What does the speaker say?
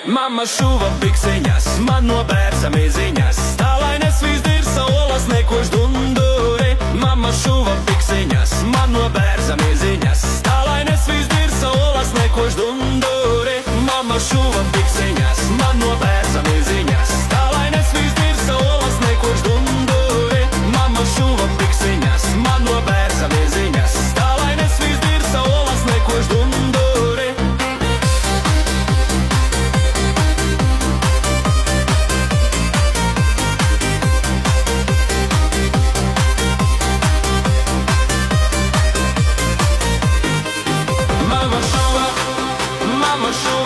Mamma šuva bikseņas, man no bērza miziņas. Tā lai nesvīst dirsa olas nekož dunduri. Mamma šuva bikseņas, man no bērza miziņas. Tā lai nesvīst dirsa olas nekož dunduri. Mamma šuva bikseņas, man no bērza miziņas. Tā lai nesvīst dirsa olas nekož dunduri. Mamma šuva bikseņas, man no bērza miziņas. Tā lai nesvīst dirsa olas nekož dunduri. Mama šuva